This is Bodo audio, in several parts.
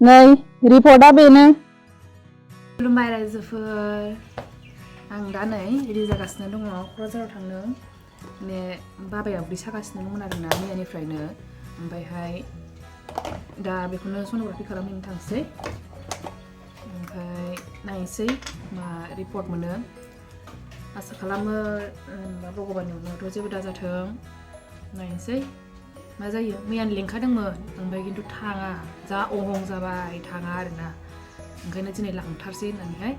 नै रिपर्टआ बेनो खुलुमबाय रायजोफोर आं दा नै रेडि जागासिनो दङ क'क्राझाराव थांनो माने बाबाया उदै सागासिनो दंमोन आरोना मैयानिफ्रायनो ओमफ्रायहाय दा बेखौनो सन'ग्राफि खालामहैनो थांसै ओमफ्राय नायनोसै मा रिपर्ट मोनो आसा खालामो भगबाननि अननायावथ' जेबो दाजाथों नायनोसै मा जायो मैयानो लिंखादोंमोन ओमफ्राय खिन्थु थाङा जा अहं जाबाय थाङा आरोना ओंखायनो दिनै लांथारसै होननानैहाय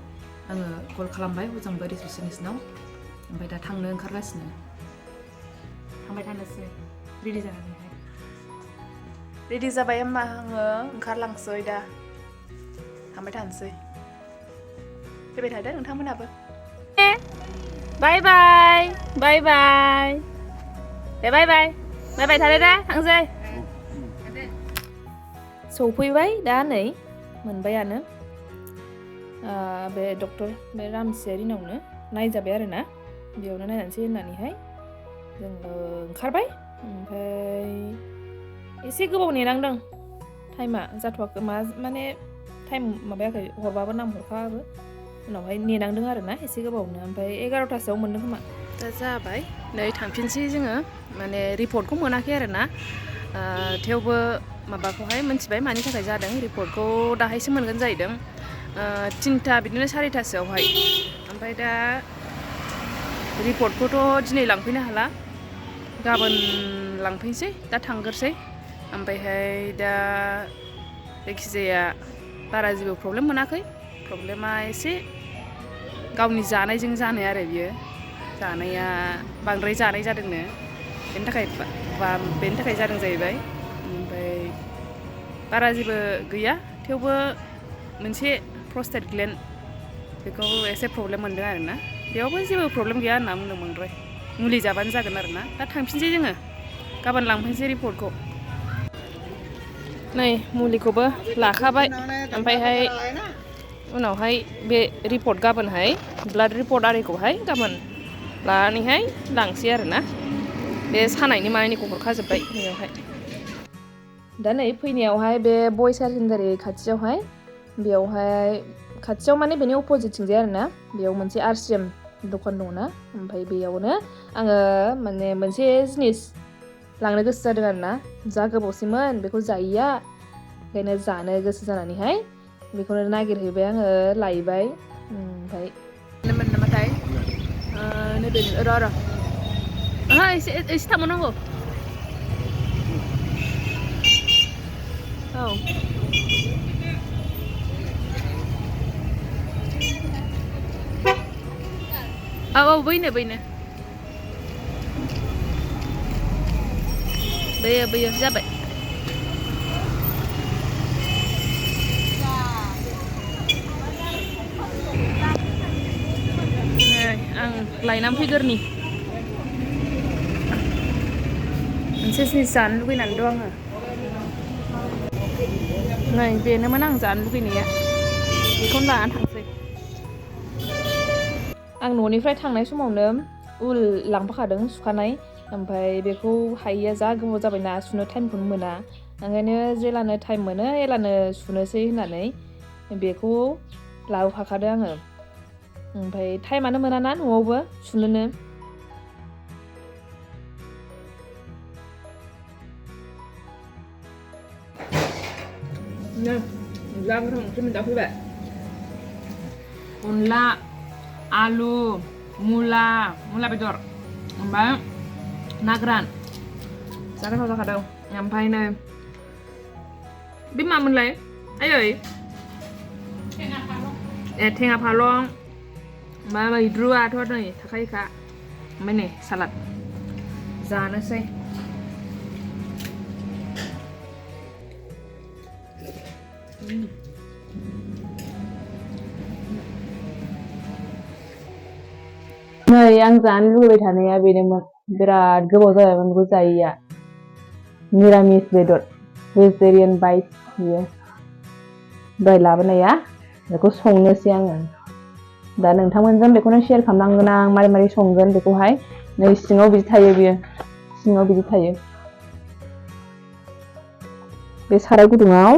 आङो कल खालामबाय हजोंबो रिसेपसनिस्टनाव ओमफ्राय दा थांनो ओंखारगासिनो थांबाय थानोसै रेडि जानानैहाय रेडि जाबाय होमबा आङो ओंखारलांसै दा थांबाय थानोसै फैबाय थादो नोंथांमोनाबो बाय बाय बाय बाय दे बाय बाय बाय बाय थादो दे थांसै सौफैबाय दा नै मोनबायानो बे डक्टर बे रामसियारिनावनो नायजाबाय आरोना बेयावनो नायनानैसै होननानैहाय जोङो ओंखारबाय ओमफ्राय एसे गोबाव नेनांदों टाइमा जाथ'वाखै माने टाइम माबायाखै हरबाबो नाम हरखाबाबो उनावहाय नेनांदों आरोना एसे गोबावनो ओमफ्राय 11थासोआव मोनदों खोमा दा जाबाय नै थांफिनसै जोङो माने रिपर्टखौ मोनाखै आरोना थेवबो माबाखौहाय मिन्थिबाय मानि थाखाय जादों रिपर्टखौ दाहायसो मोनगोन जाहैदों 3टा बिदिनो 4टासोआवहाय ओमफ्राय दा रिपर्टखौथ' दिनै लांफैनो हाला गाबोन लांफैनोसै दा थांग्रोसै ओमफ्रायहाय दा जायखिजाया बारा जेबो प्रब्लेम मोनाखै प्रब्लेमा एसे गावनि जानायजों जानाय आरो बियो जानाया बांद्राय जानाय जादोंनो बेनि थाखाय जादों जाहैबाय ओमफ्राय बारा जेबो गैया थेवबो मोनसे प्रस्टेट ग्लेन्ड बेखौ एसे प्रब्लेम मोनदों आरोना बेयावबो जेबो प्रब्लेम गैया होनना बुंदों बांद्राय मुलि जाबानो जागोन आरोना दा थांफिनसै जोङो गाबोन लांफैनोसै रिपर्टखौ नै मुलिखौबो लाखाबाय ओमफ्रायहाय उनावहाय बे रिपर्ट गाबोनहाय ब्लाड रिपर्ट आरिखौहाय गाबोन लानानैहाय लांसै आरोना बे सानायनि मानायनिखौ हरखाजोब्बाय बेयावहाय दा नै फैनायावहाय बे बयस हायार सेकेन्डारि खाथियावहाय बेयावहाय खाथियाव माने बेनि अपोजिटथिंजाय आरोना बेयाव मोनसे RCM दखान दङना ओमफ्राय बेयावनो आङो माने मोनसे जिनिस लांनो गोसो जादों आरोना जा गोबावसैमोन बेखौ जायैया ओंखायनो जानो गोसो जानानैहाय बेखौनो नागिरहैबाय आङो लायबाय ओमफ्राय मोन नामाथाय नैबे र' एसे थांबावनांगौ औ औ बैनो बैयो जाबाय आं लायनानै फैगोरनि मोनसे जिनिस जानो लुगैनानै दं आङो नै बेनोमोन आं जानो लुगैनाया बेखौनो लानानै थांसै आं न'निफ्राय थांनाय समावनो उल लांफाखादों सुखानाय ओमफ्राय बेखौ हायैया जा गोबाव जाबायना सुनो टाइमखौनो मोना ओंखायनो जेलानो टाइम मोनो एलानो सुनोसै होननानै बेखौ लाबोफाखादों आङो ओमफ्राय टाइमानो मोनाना न'आवबो सुनोनो ओंख्रि मोनजाफैबाय अनला आलु मुला बेदर ओमफ्राय ना गोरान जा गोथाव जाखादों ओमफ्राय नै बे मामोनलाय आयै थेङा फालं ओमफ्राय मैद्रुआथ' नै थाखायोखा ओमफ्राय नै सालाद जानोसै नै आं जानो लुबैबाय थानाया बेनोमोन बिराद गोबाव जाबायमोन बेखौ जायैया निरामिस बेदर भेजिटेरियान बाइट बियो दहाय लाबोनाया बेखौ संनोसै आङो दा नोंथांमोनजों बेखौनो शेयार खालामनांगोन आं मारै संगोन बेखौहाय नै सिङाव बिदि थायो बियो सिङाव बिदि थायो बे साराय गुदुङाव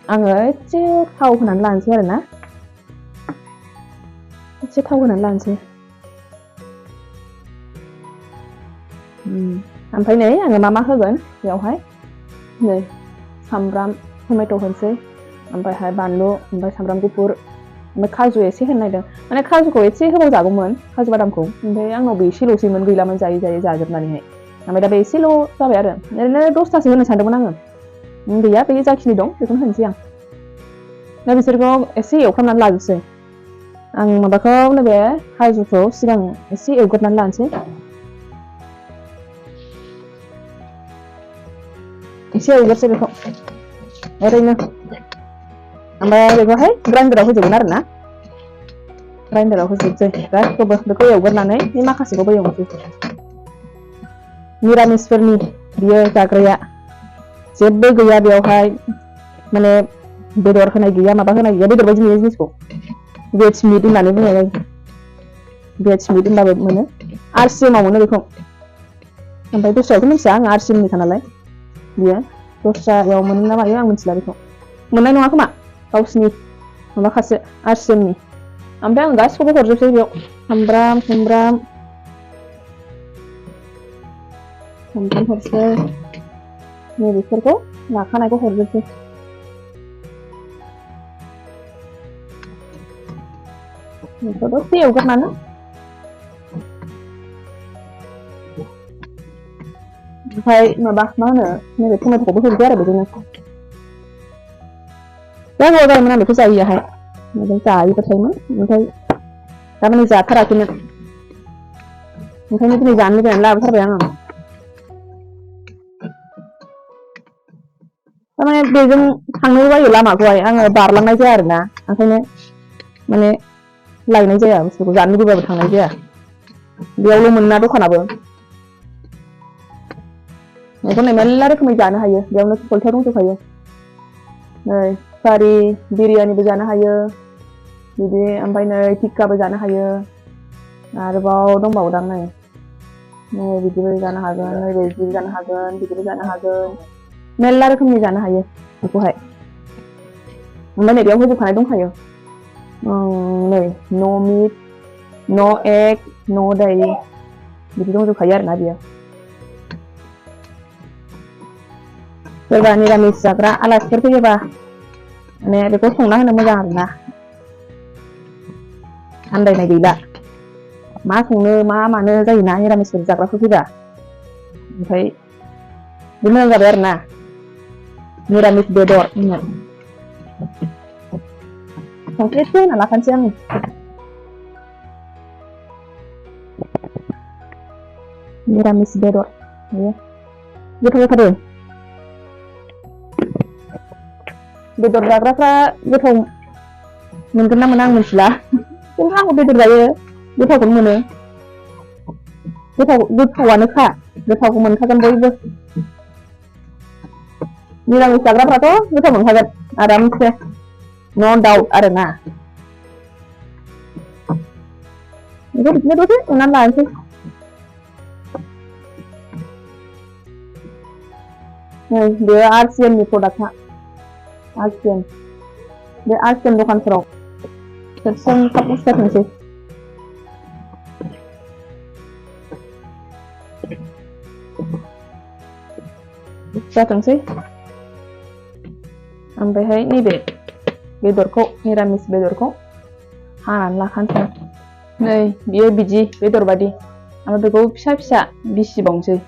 आङो एसे थाव होनानै लानोसै आरो ना एसे थाव होनानै लानोसै ओमफ्राय नै आङो मा होगोन बेयावहाय नै सामब्राम टमेट' होनोसै ओमफ्रायहाय बानलु ओमफ्राय सामब्राम गुफुर ओमफ्राय काजु एसे होनो नागिरदों माने काजुखौ एसे होबावजागौमोन काजु बादामखौ ओमफ्राय आंनाव बे एसेल'सैमोन गैलामोन जायै जायै जाजोबनानैहाय ओमफ्राय दा बे एसेल' जाबाय आरो ओरैनो 10थासो होनो सानदोंमोन आङो गैया बे जाखिनि दं बेखौनो होनोसै आं दा बिसोरखौ एसे एवफ्रामनानै लाजोबसै आं माबाखौ नैबे काजुखौ सिगां एसे एवग्रोनानै लानोसै एसे एवग्रोसै बेखौ ओरैनो ओमफ्राय बेखौहाय ग्राइन्डाराव होजोबगोन आरो ना ग्राइन्डाराव होजोबसै गासिखौबो बेखौ एवग्रोनानै बे माखासेखौबो एवनोसै निरामिसफोरनि बियो जाग्राया जेबो गैया बेयावहाय माने बेदर होनाय गैया माबा होनाय गैया बेदर बायदि नुयो जिनिसखौ भेज मिट होननानै बुंनाय जायो भेज मिट होनबाबो मोनो RCMआव मोनो बेखौ ओमफ्राय दस्रायावथ' मिथिया आं RCMनिखा नालाय बियो दस्रायाव मोनो ना मायो आं मिथिला बेखौ मोननाय नङा खोमा गावसिनि माबाखासो RCMनि ओमफ्राय आं गासिखौबो हरजोबसै बेयाव सामब्राम हरसै नै बेफोरखौ लाखानायखौ हरजोबसै बेखौ दसे एवग्रोनानै ओमफ्राय माबा मा होनो नैबे टमेट'खौबो होनोसै आरो बेजोंनो दा गोबाव जायोमोन आं बेखौ जायैयाहाय जायोबाथायमोन ओमफ्राय दामानि जाथाराखैमोन ओंखायनो दिनै जानो लुबैनानै लाबोथारबाय आङो थारमाने बेजों थांनो बायो लामाखौहाय आङो बारलांनाय जाया आरोना ओंखायनो माने लायनाय जाया बुस्थुखौ जानो लुबैबाबो थांनाय जाया बेयावल' मोनना दखानाबो बेखौ नै मेरला रोखोमै जानो हायो बेयावनो खलथायाव दंजोबखायो नै कारि बिरियानिबो जानो हायो बिदि ओमफ्राय नै टिक्काबो जानो हायो आरोबाव दंबावोदां नै बिदिबो जानो हागोन नै बिदिबो जानो हागोन बिदिबो जानो हागोन मेरला रोखोमनि जानो हायो बेखौहाय ओमफ्राय नै बेयाव होजोबखानाय दंखायो नै न' मिट न' एग न' डायरि बिदि दंजोबखायो आरोना बियो सोरबा निरामिस जाग्रा आलासिफोर फैयोबा माने बेखौ संना होनो मोजां आरोना आन्दायनाय गैला मा संनो मा मानो जायोना निरामिसफोर जाग्राफोर फैबा ओमफ्राय बे मोजां जाबाय आरोना निरामिस बेदर होनो संख्रि एसे होना लाखानोसै आङो निरामिस बेदर बेयो गोथाव जाथारो बेदर जाग्राफ्रा गोथाव मोनगोन ना मोना आं मिथिला खिन्थु आंबो बेदर जायो गोथावखौनो मोनो गोथावानोखा गोथावखौ मोनखागोन बयबो निरामिस जाग्राफ्राथ' गोथाव मोनखागोन आरामसे नो डाउट आरोना बेखौ बिदिनो दसे एवनानै लानोसै नै बेयो RCMनि प्रडाक्टआ RCM बे RCM दखानफोराव खेबसेनो थाब जाथोंसै ओमफ्रायहाय नैबे बेदरखौ निरामिस बेदरखौ हानानै लाखानोसै नै बियो बिदि बेदर बादि ओमफ्राय बेखौ फिसा फिसा बिसिबावनोसै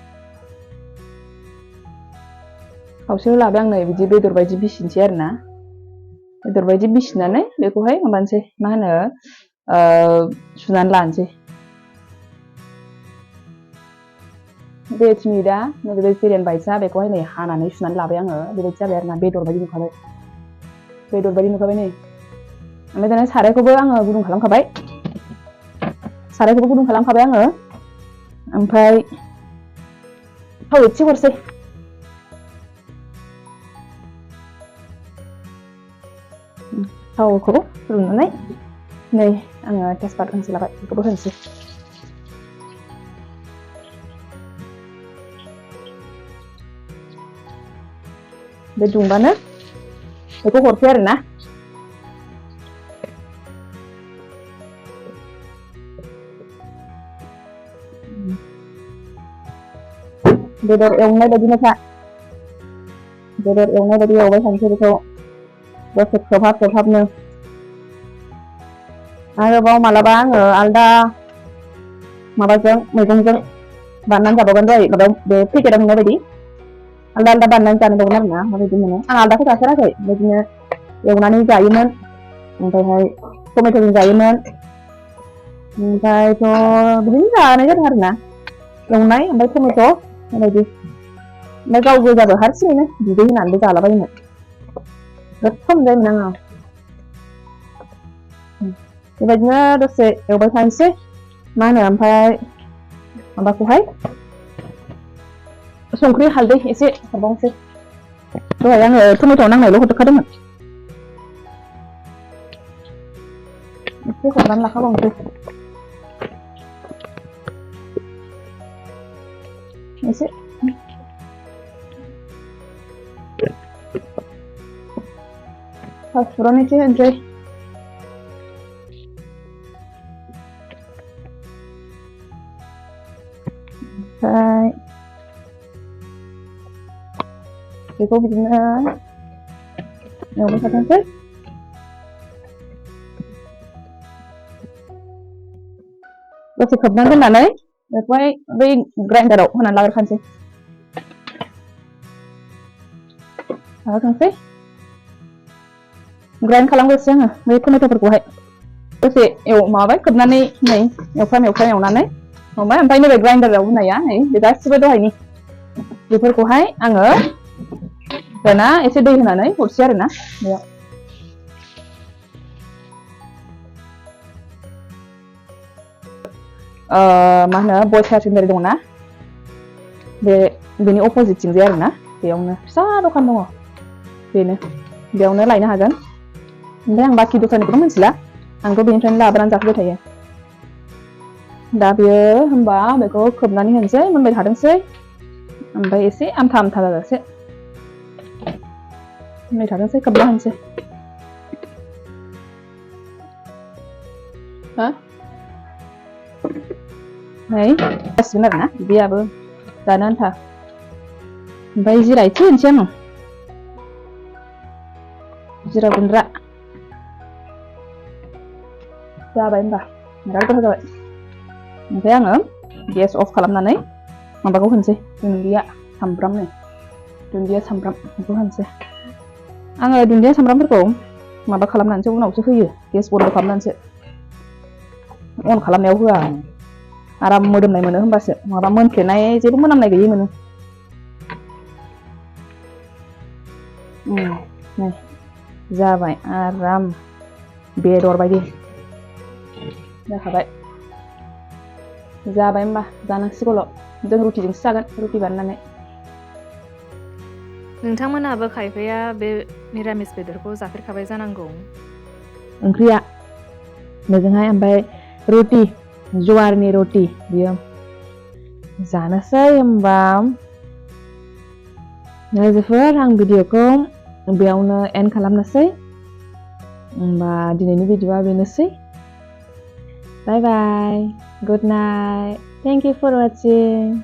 खावसेयाव लाबाय आं नै बिदि बेदर बायदि बिसिनोसै आरोना बेदर बायदि बिसिनानै बेखौहाय माबानोसै मा होनो सुनानै लानोसै भेज मिटआ नैबे भेजिटेरियान बाइट्सआ बेखौहाय नै हानानै सुनानै लाबाय आङो बेबायदि जाबाय आरोना बेदर बायदि नुखाबाय नै ओमफ्राय दाना सारायखौबो आङो गुदुं खालामखाबाय आङो ओमफ्राय थाव एसे हरसै थावखौ फुदुंनानै नै आङो तेजपात होनसै लाबाय बेखौबो होनोसै बे दुंबानो बेखौ हरसै आरो ना बेदर एवनाय बायदिनो खा बेदर एवनाय बायदि एवबाय थानोसै बेखौ दसे खोबहाबनो आरोबाव मालाबा आङो आलदा माबाजों मैगंजों बानायनानै जाबावगोन दहाय माबायाव बे पेकेटाव मोननाय बायदि आलदा आलदा बानायनानै जानांगौमोन आरो ना माबायदि मोनो आं आलदाखौ जाफेराखै बिदिनो एवनानै जायोमोन ओमफ्रायहाय टमेट'जों जायोमोन ओमफ्रायथ' बिदिनो जानाय जादों आरो ना एवनाय ओमफ्राय टमेट' बेबायदि ओमफ्राय गाव गोजाबो हारसिङैनो बिदै होनानैबो जालाबायोमोन गोथाव मोनजायोमोन आङो बेबायदिनो दसे एवबाय थानोसै मा होनो ओमफ्राय माबाखौहाय संख्रि हालदै एसे हरबावनोसै दहाय आङो टमेट'आव नांनायल' हरखादोंमोन एसे हरनानै लाखाबावनोसै एसे पासफुरन एसे होनोसै ओमफ्राय बेखौ बिदिनो एवबाय थाथोंसै दसे खोबनानै दोननानै बेखौहाय बै ग्राइन्डाराव होनानै लाग्रोखानोसै माबाथोंसै ग्राइन्ड खालामग्रोसै आङो बै टमेट'फोरखौहाय दसे माबाबाय खोबनानै नै एवफ्राम एवनानै हमबाय ओमफ्राय नैबे ग्राइन्डाराव होनाया नै बे गासिबो दहायनि बेफोरखौहाय आङो दाना एसे दै होनानै हरसै आरो ना बेयाव मा होनो बय सार्टिनारि दंना बेनि अपोजिटथिंजाय आरो ना बेयावनो फिसा दखान दङ बेनो बेयावनो लायनो हागोन ओमफ्राय आं बाखि दखाननिखौथ' मिथिला आंथ' बेनिफ्रायनो लाबोनानै जाफैबाय थायो दा बेयो होनबा बेखौ खोबनानै होनोसै मोनबाय थाथोंसै ओमफ्राय एसे आमथा जाजासे मोनबाय थाथोंसै खोबना होनोसै हो नै जासिगोन आरो ना बिदैयाबो जानो आन्था ओमफ्राय जिरा एसे होनोसै आङो जिरा गुन्द्रा जाबाय होनबा बिराद गोथाव जाबाय ओमफ्राय आङो गेस अफ खालामनानै माबाखौ होनोसै दुन्दिया सामब्राम बेखौ होनोसै आङो दुन्दिया सामब्रामफोरखौ माबा खालामनानैसो उनावसो होयो गेस बन्द' खालामनानैसो अन खालामनायाव होआ आराम मोदोमनाय मोनो होमबासो माबा मोनफ्लेनाय जेबो मोनामनाय गैयै मोनो नै जाबाय आराम बेदर बायदि जाखाबाय जाबाय होमबा जानांसिगौल' जों रुटिजोंसो जागोन रुटि बानायनानै नोंथांमोनाबो खायफाया बे निरामिस बेदरखौ जाफेरखाबाय जानांगौ ओंख्रिया बेजोंहाय ओमफ्राय रुटि जवारनि रुटि बियो जानोसै होमबा रायजोफोर आं भिडिअखौ बेयावनो एन्ड खालामनोसै होमबा दिनैनि भिडिअआ बेनोसै bye bye good night thank you for वाचिं